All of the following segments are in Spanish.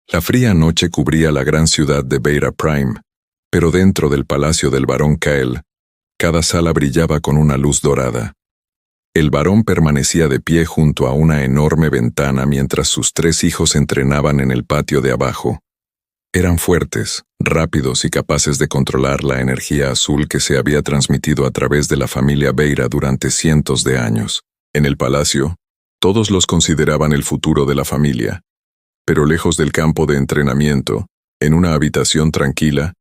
La fría noche cubría la gran ciudad de Beira Prime, pero dentro del palacio del barón Kael, cada sala brillaba con una luz dorada. El barón permanecía de pie junto a una enorme ventana mientras sus 3 hijos entrenaban en el patio de abajo. Eran fuertes, rápidos y capaces de controlar la energía azul que se había transmitido a través de la familia Beira durante cientos de años. En el palacio, todos los consideraban el futuro de la familia. Pero lejos del campo de entrenamiento, en una habitación tranquila,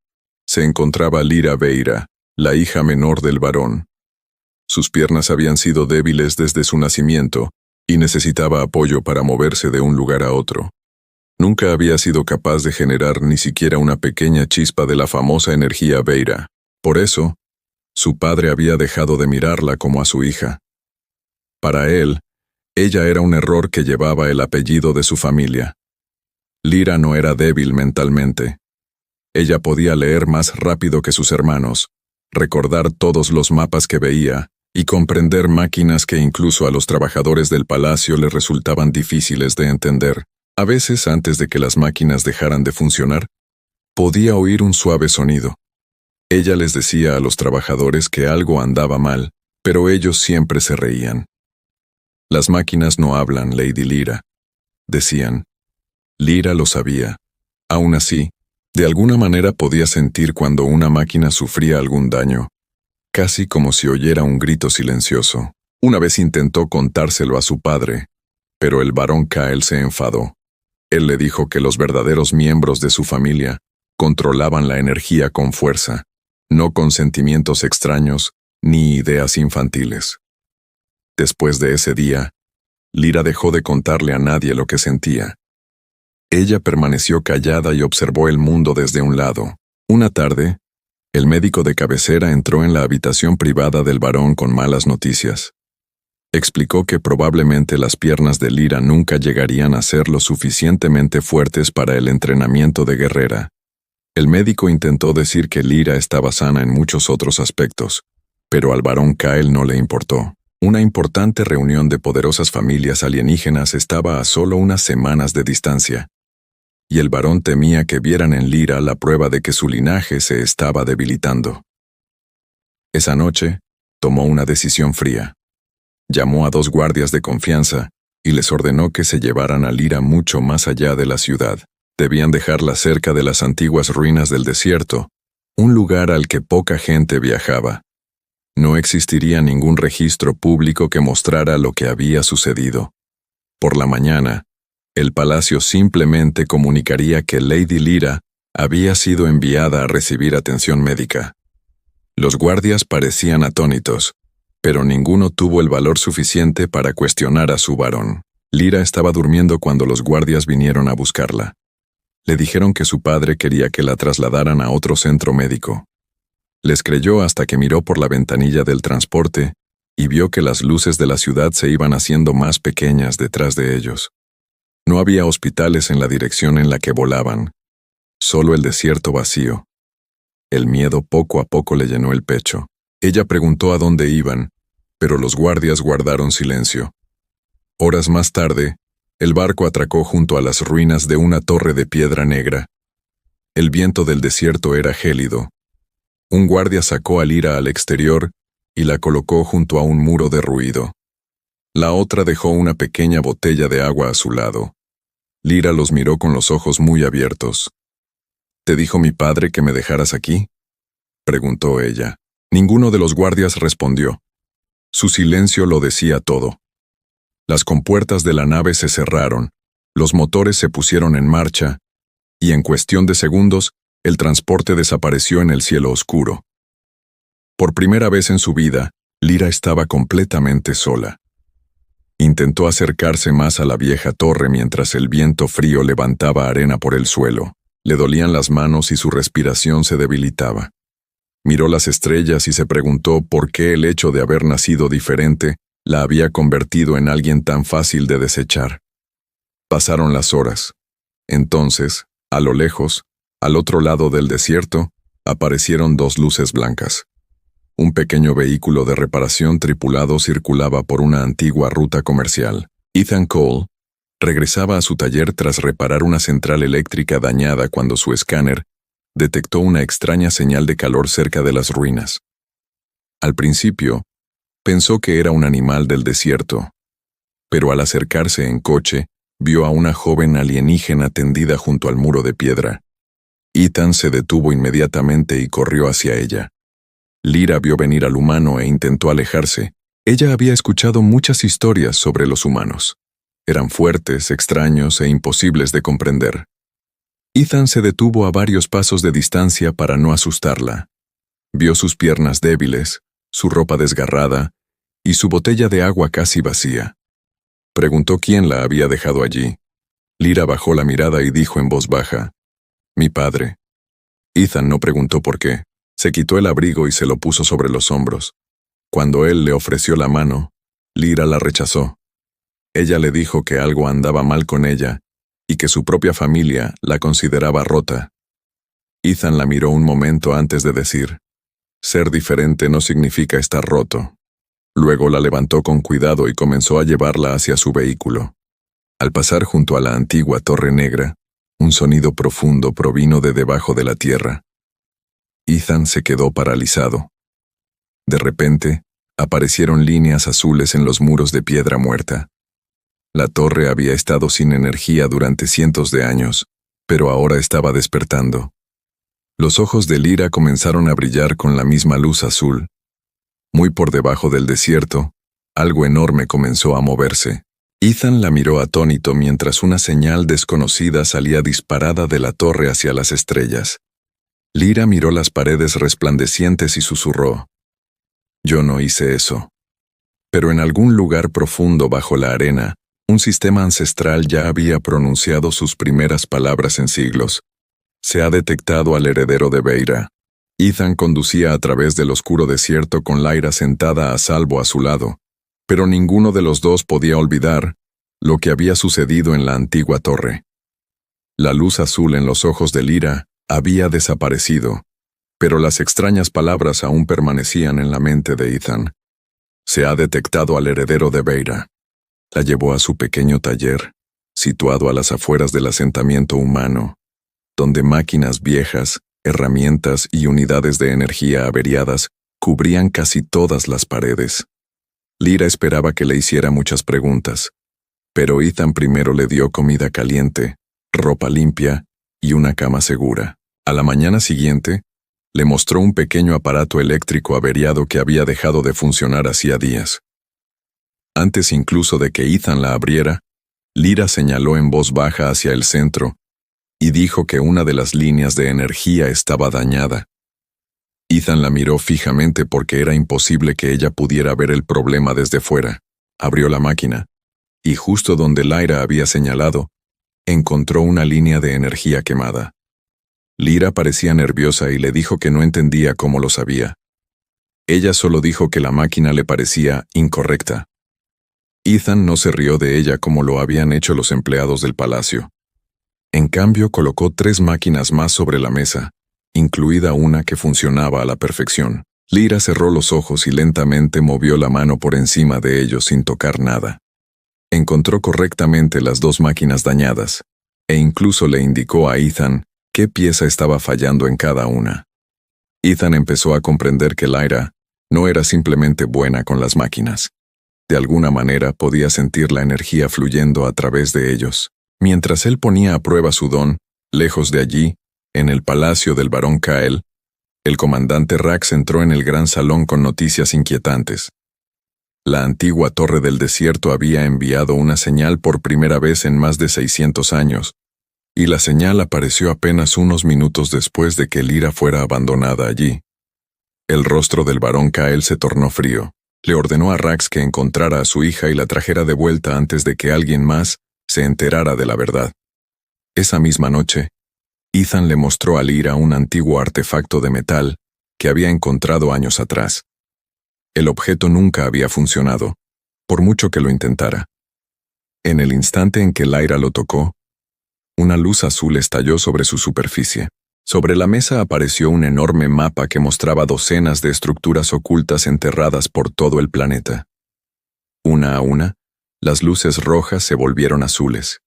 se encontraba Lyra Beira, la hija menor del barón. Sus piernas habían sido débiles desde su nacimiento y necesitaba apoyo para moverse de un lugar a otro. Nunca había sido capaz de generar ni siquiera una pequeña chispa de la famosa energía Beira. Por eso, su padre había dejado de mirarla como a su hija. Para él, ella era un error que llevaba el apellido de su familia. Lyra no era débil mentalmente. Ella podía leer más rápido que sus hermanos, recordar todos los mapas que veía y comprender máquinas que incluso a los trabajadores del palacio les resultaban difíciles de entender. A veces, antes de que las máquinas dejaran de funcionar, podía oír un suave sonido. Ella les decía a los trabajadores que algo andaba mal, pero ellos siempre se reían. Las máquinas no hablan, Lady Lyra, decían. Lyra lo sabía. Aún así, de alguna manera podía sentir cuando una máquina sufría algún daño, casi como si oyera un grito silencioso. Una vez intentó contárselo a su padre, pero el barón Kael se enfadó. Él le dijo que los verdaderos miembros de su familia controlaban la energía con fuerza, no con sentimientos extraños ni ideas infantiles. Después de ese día, Lyra dejó de contarle a nadie lo que sentía. Ella permaneció callada y observó el mundo desde un lado. Una tarde, el médico de cabecera entró en la habitación privada del barón con malas noticias. Explicó que probablemente las piernas de Lyra nunca llegarían a ser lo suficientemente fuertes para el entrenamiento de guerrera. El médico intentó decir que Lyra estaba sana en muchos otros aspectos, pero al barón Kael no le importó. Una importante reunión de poderosas familias alienígenas estaba a solo unas semanas de distancia, y el barón temía que vieran en Lyra la prueba de que su linaje se estaba debilitando. Esa noche, tomó una decisión fría. Llamó a 2 guardias de confianza y les ordenó que se llevaran a Lyra mucho más allá de la ciudad. Debían dejarla cerca de las antiguas ruinas del desierto, un lugar al que poca gente viajaba. No existiría ningún registro público que mostrara lo que había sucedido. Por la mañana, el palacio simplemente comunicaría que Lady Lyra había sido enviada a recibir atención médica. Los guardias parecían atónitos, pero ninguno tuvo el valor suficiente para cuestionar a su varón. Lyra estaba durmiendo cuando los guardias vinieron a buscarla. Le dijeron que su padre quería que la trasladaran a otro centro médico. Les creyó hasta que miró por la ventanilla del transporte y vio que las luces de la ciudad se iban haciendo más pequeñas detrás de ellos. No había hospitales en la dirección en la que volaban, solo el desierto vacío. El miedo poco a poco le llenó el pecho. Ella preguntó a dónde iban, pero los guardias guardaron silencio. Horas más tarde, el barco atracó junto a las ruinas de una torre de piedra negra. El viento del desierto era gélido. Un guardia sacó a Lyra al exterior y la colocó junto a un muro derruido. La otra dejó una pequeña botella de agua a su lado. Lyra los miró con los ojos muy abiertos. ¿Te dijo mi padre que me dejaras aquí?, preguntó ella. Ninguno de los guardias respondió. Su silencio lo decía todo. Las compuertas de la nave se cerraron, los motores se pusieron en marcha, y en cuestión de segundos, el transporte desapareció en el cielo oscuro. Por primera vez en su vida, Lyra estaba completamente sola. Intentó acercarse más a la vieja torre mientras el viento frío levantaba arena por el suelo. Le dolían las manos y su respiración se debilitaba. Miró las estrellas y se preguntó por qué el hecho de haber nacido diferente la había convertido en alguien tan fácil de desechar. Pasaron las horas. Entonces, a lo lejos, al otro lado del desierto, aparecieron 2 luces blancas. Un pequeño vehículo de reparación tripulado circulaba por una antigua ruta comercial. Ethan Cole, Regresaba a su taller tras reparar una central eléctrica dañada cuando su escáner detectó una extraña señal de calor cerca de las ruinas. Al principio, pensó que era un animal del desierto, pero al acercarse en coche, vio a una joven alienígena tendida junto al muro de piedra. Ethan se detuvo inmediatamente y corrió hacia ella. Lyra vio venir al humano e intentó alejarse. Ella había escuchado muchas historias sobre los humanos. Eran fuertes, extraños e imposibles de comprender. Ethan se detuvo a varios pasos de distancia para no asustarla. Vio sus piernas débiles, su ropa desgarrada y su botella de agua casi vacía. Preguntó quién la había dejado allí. Lyra bajó la mirada y dijo en voz baja: «Mi padre». Ethan no preguntó por qué. Se quitó el abrigo y se lo puso sobre los hombros. Cuando él le ofreció la mano, Lyra la rechazó. Ella le dijo que algo andaba mal con ella y que su propia familia la consideraba rota. Ethan la miró un momento antes de decir: «Ser diferente no significa estar roto». Luego la levantó con cuidado y comenzó a llevarla hacia su vehículo. Al pasar junto a la antigua Torre Negra, un sonido profundo provino de debajo de la tierra. Ethan se quedó paralizado. De repente, aparecieron líneas azules en los muros de piedra muerta. La torre había estado sin energía durante cientos de años, pero ahora estaba despertando. Los ojos de Lyra comenzaron a brillar con la misma luz azul. Muy por debajo del desierto, algo enorme comenzó a moverse. Ethan la miró atónito mientras una señal desconocida salía disparada de la torre hacia las estrellas. Lyra miró las paredes resplandecientes y susurró: «Yo no hice eso». Pero en algún lugar profundo bajo la arena, un sistema ancestral ya había pronunciado sus primeras palabras en siglos. «Se ha detectado al heredero de Beira». Ethan conducía a través del oscuro desierto con Lyra sentada a salvo a su lado, pero ninguno de los dos podía olvidar lo que había sucedido en la antigua torre. La luz azul en los ojos de Lyra había desaparecido, pero las extrañas palabras aún permanecían en la mente de Ethan. «Se ha detectado al heredero de Beira». La llevó a su pequeño taller, situado a las afueras del asentamiento humano, donde máquinas viejas, herramientas y unidades de energía averiadas cubrían casi todas las paredes. Lyra esperaba que le hiciera muchas preguntas, pero Ethan primero le dio comida caliente, ropa limpia y una cama segura. A la mañana siguiente, le mostró un pequeño aparato eléctrico averiado que había dejado de funcionar hacía días. Antes incluso de que Ethan la abriera, Lyra señaló en voz baja hacia el centro y dijo que una de las líneas de energía estaba dañada. Ethan la miró fijamente porque era imposible que ella pudiera ver el problema desde fuera. Abrió la máquina, y justo donde Lyra había señalado, encontró una línea de energía quemada. Lyra parecía nerviosa y le dijo que no entendía cómo lo sabía. Ella solo dijo que la máquina le parecía incorrecta. Ethan no se rió de ella como lo habían hecho los empleados del palacio. En cambio, colocó 3 máquinas más sobre la mesa, incluida una que funcionaba a la perfección. Lyra cerró los ojos y lentamente movió la mano por encima de ellos sin tocar nada. Encontró correctamente las 2 máquinas dañadas, e incluso le indicó a Ethan qué pieza estaba fallando en cada una. Ethan empezó a comprender que Lyra no era simplemente buena con las máquinas. De alguna manera podía sentir la energía fluyendo a través de ellos. Mientras él ponía a prueba su don, lejos de allí, en el palacio del barón Kael, el comandante Rax entró en el gran salón con noticias inquietantes. La antigua torre del desierto había enviado una señal por primera vez en más de 600 años, y la señal apareció apenas unos minutos después de que Lyra fuera abandonada allí. El rostro del barón Kael se tornó frío. Le ordenó a Rax que encontrara a su hija y la trajera de vuelta antes de que alguien más se enterara de la verdad. Esa misma noche, Ethan le mostró a Lyra un antiguo artefacto de metal que había encontrado años atrás. El objeto nunca había funcionado, por mucho que lo intentara. En el instante en que Lyra lo tocó, una luz azul estalló sobre su superficie. Sobre la mesa apareció un enorme mapa que mostraba docenas de estructuras ocultas enterradas por todo el planeta. Una a una, Las luces rojas se volvieron azules.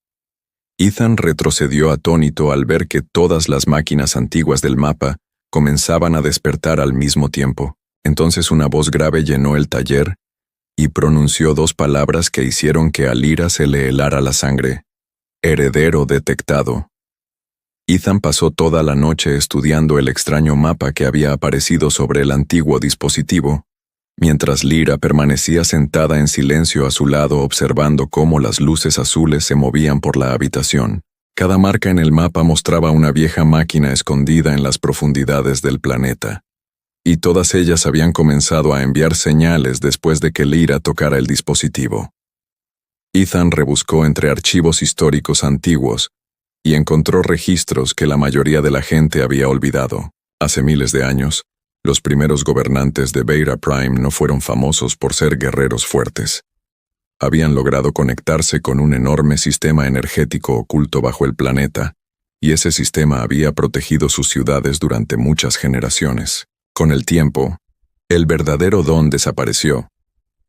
Ethan retrocedió atónito al ver que todas las máquinas antiguas del mapa comenzaban a despertar al mismo tiempo. Entonces una voz grave llenó el taller y pronunció dos palabras que hicieron que a Lyra se le helara la sangre. Heredero detectado. Ethan pasó toda la noche estudiando el extraño mapa que había aparecido sobre el antiguo dispositivo, mientras Lyra permanecía sentada en silencio a su lado observando cómo las luces azules se movían por la habitación. Cada marca en el mapa mostraba una vieja máquina escondida en las profundidades del planeta, y todas ellas habían comenzado a enviar señales después de que Lyra tocara el dispositivo. Ethan rebuscó entre archivos históricos antiguos y encontró registros que la mayoría de la gente había olvidado. Hace miles de años, los primeros gobernantes de Beta Prime no fueron famosos por ser guerreros fuertes. Habían logrado conectarse con un enorme sistema energético oculto bajo el planeta, y ese sistema había protegido sus ciudades durante muchas generaciones. Con el tiempo, el verdadero don desapareció,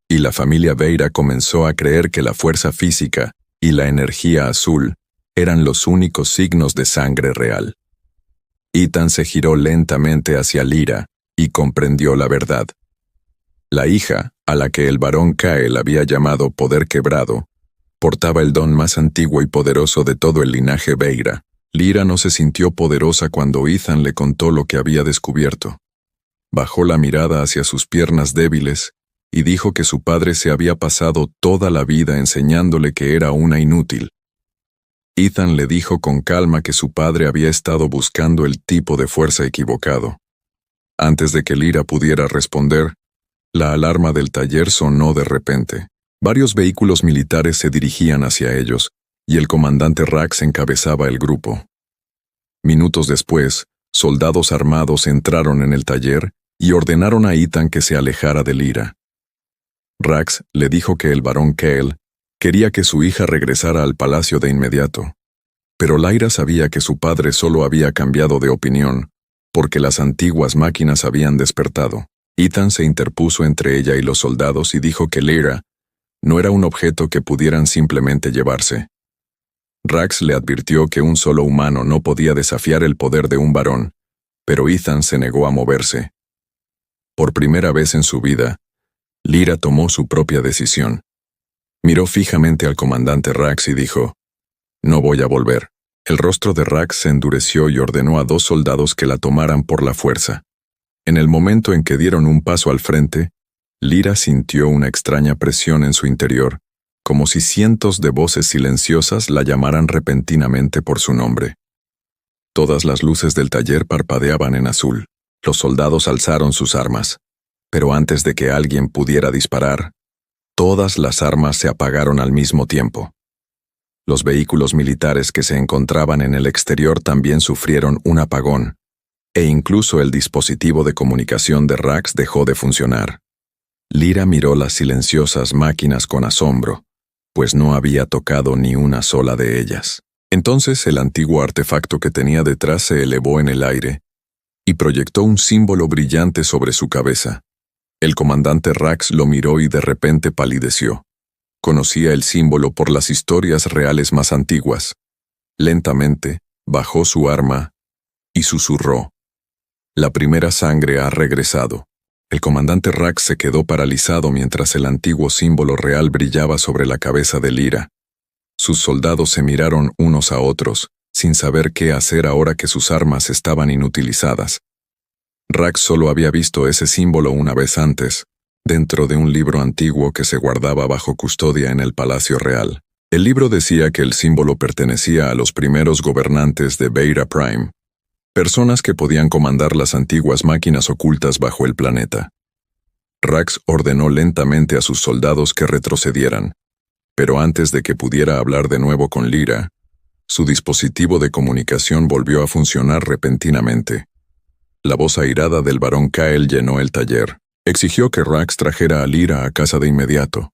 y la familia Beta comenzó a creer que la fuerza física y la energía azul eran los únicos signos de sangre real. Ethan se giró lentamente hacia Lyra y comprendió la verdad. La hija, a la que el barón Kael había llamado Poder Quebrado, portaba el don más antiguo y poderoso de todo el linaje Beta. Lyra no se sintió poderosa cuando Ethan le contó lo que había descubierto. Bajó la mirada hacia sus piernas débiles y dijo que su padre se había pasado toda la vida enseñándole que era una inútil. Ethan le dijo con calma que su padre había estado buscando el tipo de fuerza equivocado. Antes de que Lyra pudiera responder, la alarma del taller sonó de repente. Varios vehículos militares se dirigían hacia ellos, y el comandante Rax encabezaba el grupo. Minutos después, soldados armados entraron en el taller y ordenaron a Ethan que se alejara de Lyra. Rax le dijo que el barón Kael quería que su hija regresara al palacio de inmediato, pero Lyra sabía que su padre solo había cambiado de opinión, porque las antiguas máquinas habían despertado. Ethan se interpuso entre ella y los soldados y dijo que Lyra no era un objeto que pudieran simplemente llevarse. Rax le advirtió que un solo humano no podía desafiar el poder de un varón, pero Ethan se negó a moverse. Por primera vez en su vida, Lyra tomó su propia decisión. Miró fijamente al comandante Rax y dijo, «No voy a volver». El rostro de Rax se endureció y ordenó a 2 soldados que la tomaran por la fuerza. En el momento en que dieron un paso al frente, Lyra sintió una extraña presión en su interior, como si cientos de voces silenciosas la llamaran repentinamente por su nombre. Todas las luces del taller parpadeaban en azul. Los soldados alzaron sus armas, pero antes de que alguien pudiera disparar, todas las armas se apagaron al mismo tiempo. Los vehículos militares que se encontraban en el exterior también sufrieron un apagón, e incluso el dispositivo de comunicación de Rax dejó de funcionar. Lyra miró las silenciosas máquinas con asombro, pues no había tocado ni una sola de ellas. Entonces el antiguo artefacto que tenía detrás se elevó en el aire y proyectó un símbolo brillante sobre su cabeza. El comandante Rax lo miró y de repente palideció. Conocía el símbolo por las historias reales más antiguas. Lentamente, bajó su arma y susurró. La primera sangre ha regresado. El comandante Rax se quedó paralizado mientras el antiguo símbolo real brillaba sobre la cabeza de Lyra. Sus soldados se miraron unos a otros, sin saber qué hacer ahora que sus armas estaban inutilizadas. Rax solo había visto ese símbolo una vez antes, dentro de un libro antiguo que se guardaba bajo custodia en el Palacio Real. El libro decía que el símbolo pertenecía a los primeros gobernantes de Beta Prime, personas que podían comandar las antiguas máquinas ocultas bajo el planeta. Rax ordenó lentamente a sus soldados que retrocedieran, pero antes de que pudiera hablar de nuevo con Lyra, su dispositivo de comunicación volvió a funcionar repentinamente. La voz airada del barón Kael llenó el taller. Exigió que Rax trajera a Lyra a casa de inmediato.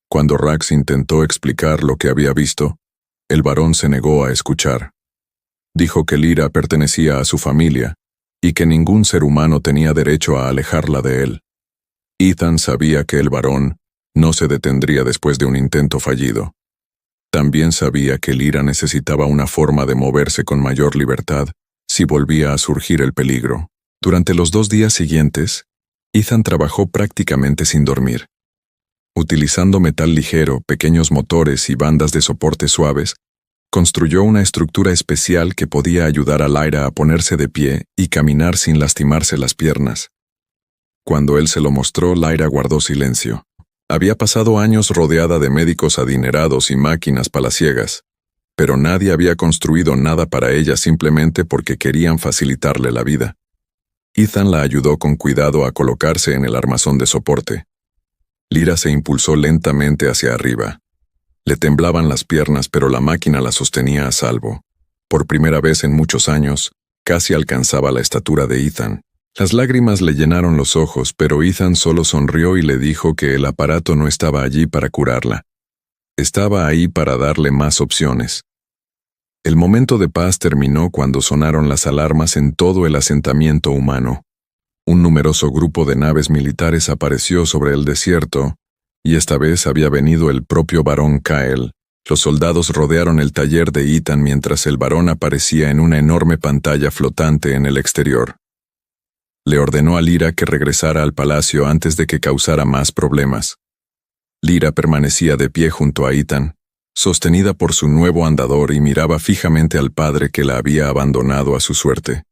Cuando Rax intentó explicar lo que había visto, el barón se negó a escuchar. Dijo que Lyra pertenecía a su familia y que ningún ser humano tenía derecho a alejarla de él. Ethan sabía que el barón no se detendría después de un intento fallido. También sabía que Lyra necesitaba una forma de moverse con mayor libertad si volvía a surgir el peligro. Durante los 2 días siguientes, Ethan trabajó prácticamente sin dormir. Utilizando metal ligero, pequeños motores y bandas de soporte suaves, construyó una estructura especial que podía ayudar a Lyra a ponerse de pie y caminar sin lastimarse las piernas. Cuando él se lo mostró, Lyra guardó silencio. Había pasado años rodeada de médicos adinerados y máquinas palaciegas, pero nadie había construido nada para ella simplemente porque querían facilitarle la vida. Ethan la ayudó con cuidado a colocarse en el armazón de soporte. Lyra se impulsó lentamente hacia arriba. Le temblaban las piernas, pero la máquina la sostenía a salvo. Por primera vez en muchos años, casi alcanzaba la estatura de Ethan. Las lágrimas le llenaron los ojos, pero Ethan solo sonrió y le dijo que el aparato no estaba allí para curarla. Estaba ahí para darle más opciones. El momento de paz terminó cuando sonaron las alarmas en todo el asentamiento humano. Un numeroso grupo de naves militares apareció sobre el desierto, y esta vez había venido el propio Barón Kyle. Los soldados rodearon el taller de Ethan mientras el varón aparecía en una enorme pantalla flotante en el exterior. Le ordenó a Lyra que regresara al palacio antes de que causara más problemas. Lyra permanecía de pie junto a Ethan, sostenida por su nuevo andador, y miraba fijamente al padre que la había abandonado a su suerte.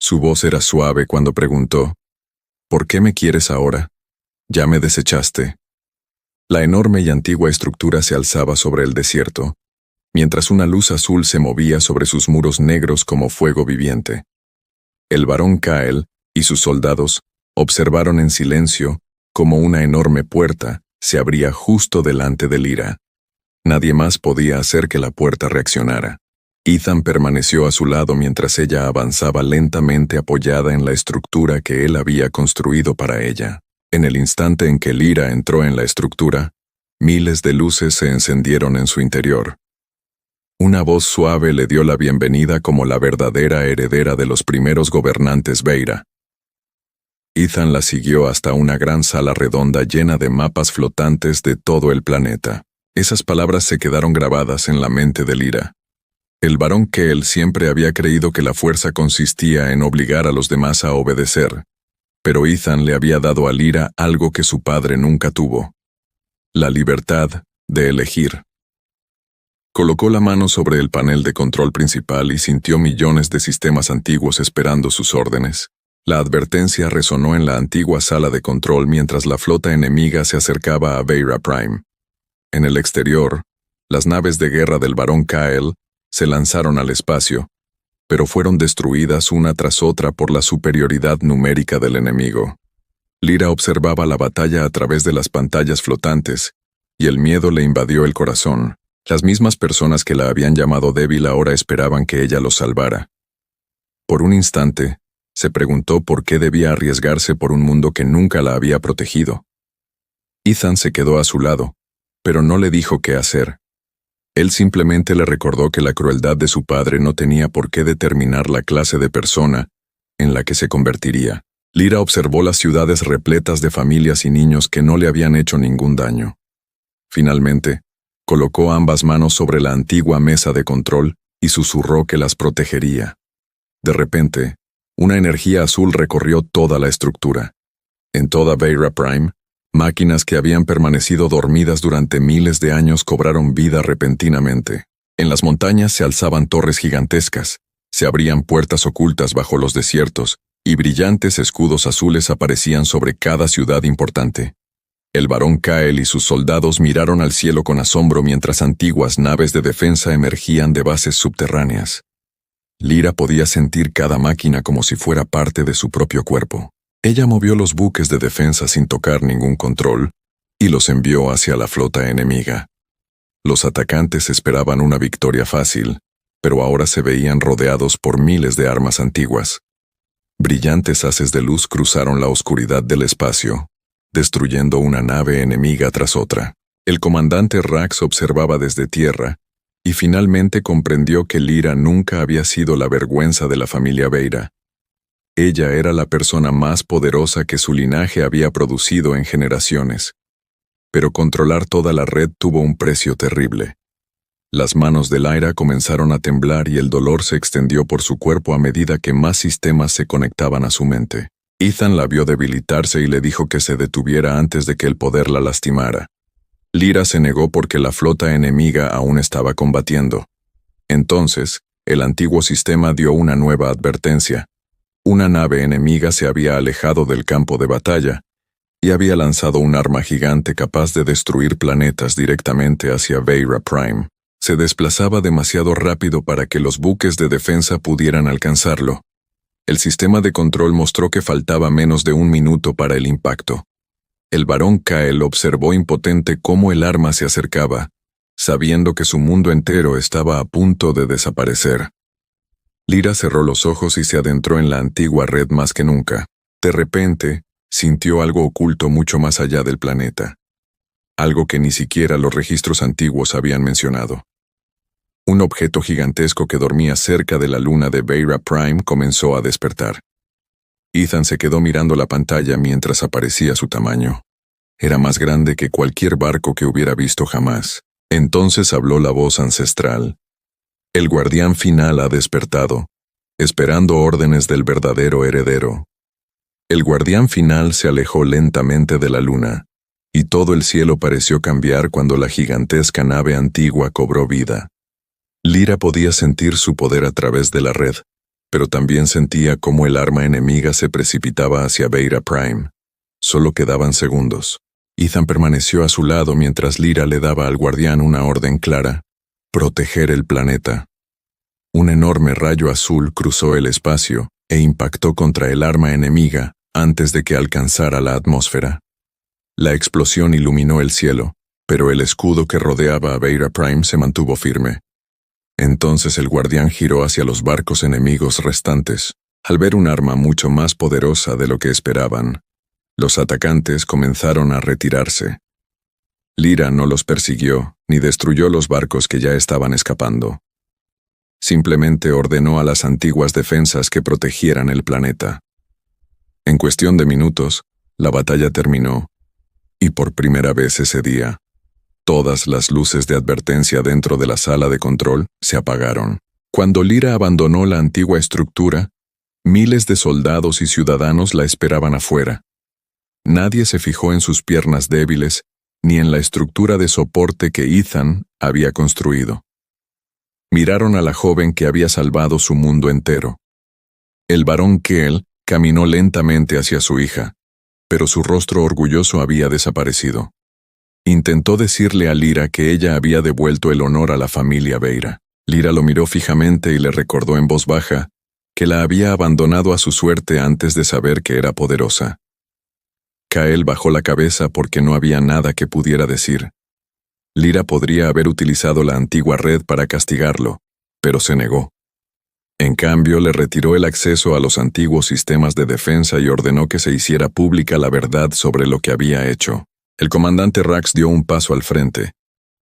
Su voz era suave cuando preguntó: ¿Por qué me quieres ahora? ¿Ya me desechaste? La enorme y antigua estructura se alzaba sobre el desierto, mientras una luz azul se movía sobre sus muros negros como fuego viviente. El barón Kyle y sus soldados observaron en silencio cómo una enorme puerta se abría justo delante de Lyra. Nadie más podía hacer que la puerta reaccionara. Ethan permaneció a su lado mientras ella avanzaba lentamente apoyada en la estructura que él había construido para ella. En el instante en que Lyra entró en la estructura, miles de luces se encendieron en su interior. Una voz suave le dio la bienvenida como la verdadera heredera de los primeros gobernantes Veira. Ethan la siguió hasta una gran sala redonda llena de mapas flotantes de todo el planeta. Esas palabras se quedaron grabadas en la mente de Lyra. El barón Kell siempre había creído que la fuerza consistía en obligar a los demás a obedecer, pero Ethan le había dado a Lyra algo que su padre nunca tuvo: la libertad de elegir. Colocó la mano sobre el panel de control principal y sintió millones de sistemas antiguos esperando sus órdenes. La advertencia resonó en la antigua sala de control mientras la flota enemiga se acercaba a Veira Prime. En el exterior, las naves de guerra del barón Kyle se lanzaron al espacio, pero fueron destruidas una tras otra por la superioridad numérica del enemigo. Lyra observaba la batalla a través de las pantallas flotantes, y el miedo le invadió el corazón. Las mismas personas que la habían llamado débil ahora esperaban que ella los salvara. Por un instante, se preguntó por qué debía arriesgarse por un mundo que nunca la había protegido. Ethan se quedó a su lado, pero no le dijo qué hacer. Él simplemente le recordó que la crueldad de su padre no tenía por qué determinar la clase de persona en la que se convertiría. Lyra observó las ciudades repletas de familias y niños que no le habían hecho ningún daño. Finalmente, colocó ambas manos sobre la antigua mesa de control y susurró que las protegería. De repente, una energía azul recorrió toda la estructura. En toda Veira Prime, máquinas que habían permanecido dormidas durante miles de años cobraron vida repentinamente. En las montañas se alzaban torres gigantescas, se abrían puertas ocultas bajo los desiertos, y brillantes escudos azules aparecían sobre cada ciudad importante. El barón Kyle y sus soldados miraron al cielo con asombro mientras antiguas naves de defensa emergían de bases subterráneas. Lyra podía sentir cada máquina como si fuera parte de su propio cuerpo. Ella movió los buques de defensa sin tocar ningún control y los envió hacia la flota enemiga. Los atacantes esperaban una victoria fácil, pero ahora se veían rodeados por miles de armas antiguas. Brillantes haces de luz cruzaron la oscuridad del espacio, destruyendo una nave enemiga tras otra. El comandante Rax observaba desde tierra y finalmente comprendió que Lyra nunca había sido la vergüenza de la familia Veira. Ella era la persona más poderosa que su linaje había producido en generaciones. pero controlar toda la red tuvo un precio terrible. Las manos de Lyra comenzaron a temblar y el dolor se extendió por su cuerpo a medida que más sistemas se conectaban a su mente. Ethan la vio debilitarse y le dijo que se detuviera antes de que el poder la lastimara. Lyra se negó porque la flota enemiga aún estaba combatiendo. Entonces, el antiguo sistema dio una nueva advertencia. Una nave enemiga se había alejado del campo de batalla y había lanzado un arma gigante capaz de destruir planetas directamente hacia Veira Prime. Se desplazaba demasiado rápido para que los buques de defensa pudieran alcanzarlo. El sistema de control mostró que faltaba menos de 1 minuto para el impacto. El barón Kael observó impotente cómo el arma se acercaba, sabiendo que su mundo entero estaba a punto de desaparecer. Lyra cerró los ojos y se adentró en la antigua red más que nunca. De repente, sintió algo oculto mucho más allá del planeta. Algo que ni siquiera los registros antiguos habían mencionado. Un objeto gigantesco que dormía cerca de la luna de Veira Prime comenzó a despertar. Ethan se quedó mirando la pantalla mientras aparecía su tamaño. Era más grande que cualquier barco que hubiera visto jamás. Entonces habló la voz ancestral. El guardián final ha despertado, esperando órdenes del verdadero heredero. El guardián final se alejó lentamente de la luna, y todo el cielo pareció cambiar cuando la gigantesca nave antigua cobró vida. Lyra podía sentir su poder a través de la red, pero también sentía cómo el arma enemiga se precipitaba hacia Veira Prime. Solo quedaban segundos. Ethan permaneció a su lado mientras Lyra le daba al guardián una orden clara: proteger el planeta. Un enorme rayo azul cruzó el espacio e impactó contra el arma enemiga antes de que alcanzara la atmósfera. La explosión iluminó el cielo, pero el escudo que rodeaba a Veira Prime se mantuvo firme. Entonces el guardián giró hacia los barcos enemigos restantes. Al ver un arma mucho más poderosa de lo que esperaban, los atacantes comenzaron a retirarse. Lyra no los persiguió ni destruyó los barcos que ya estaban escapando. Simplemente ordenó a las antiguas defensas que protegieran el planeta. En cuestión de minutos, la batalla terminó, y por primera vez ese día, todas las luces de advertencia dentro de la sala de control se apagaron. Cuando Lyra abandonó la antigua estructura, miles de soldados y ciudadanos la esperaban afuera. Nadie se fijó en sus piernas débiles ni en la estructura de soporte que Ethan había construido. Miraron a la joven que había salvado su mundo entero. El barón Kael caminó lentamente hacia su hija, pero su rostro orgulloso había desaparecido. Intentó decirle a Lyra que ella había devuelto el honor a la familia Veira. Lyra lo miró fijamente y le recordó en voz baja que la había abandonado a su suerte antes de saber que era poderosa. Kael bajó la cabeza porque no había nada que pudiera decir. Lyra podría haber utilizado la antigua red para castigarlo, pero se negó. En cambio, le retiró el acceso a los antiguos sistemas de defensa y ordenó que se hiciera pública la verdad sobre lo que había hecho. El comandante Rax dio un paso al frente.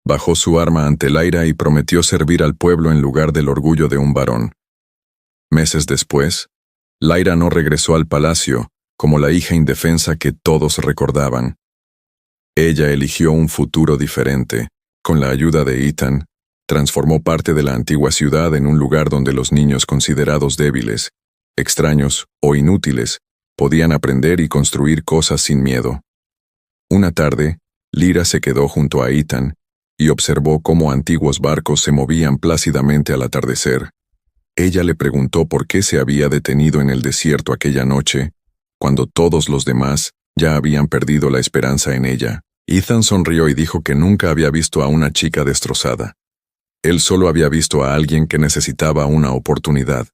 Bajó su arma ante Lyra y prometió servir al pueblo en lugar del orgullo de un varón. Meses después, Lyra no regresó al palacio como la hija indefensa que todos recordaban. Ella eligió un futuro diferente. Con la ayuda de Ethan, transformó parte de la antigua ciudad en un lugar donde los niños considerados débiles, extraños o inútiles podían aprender y construir cosas sin miedo. Una tarde, Lyra se quedó junto a Ethan y observó cómo antiguos barcos se movían plácidamente al atardecer. Ella le preguntó por qué se había detenido en el desierto aquella noche, cuando todos los demás ya habían perdido la esperanza en ella. Ethan sonrió y dijo que nunca había visto a una chica destrozada. Él solo había visto a alguien que necesitaba una oportunidad.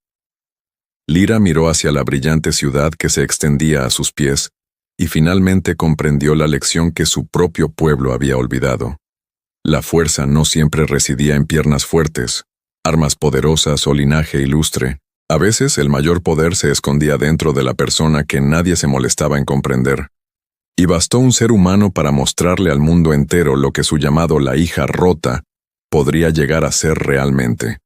Lyra miró hacia la brillante ciudad que se extendía a sus pies, y finalmente comprendió la lección que su propio pueblo había olvidado. La fuerza no siempre residía en piernas fuertes, armas poderosas o linaje ilustre. A veces el mayor poder se escondía dentro de la persona que nadie se molestaba en comprender. Y bastó un ser humano para mostrarle al mundo entero lo que su llamado la hija rota podría llegar a ser realmente.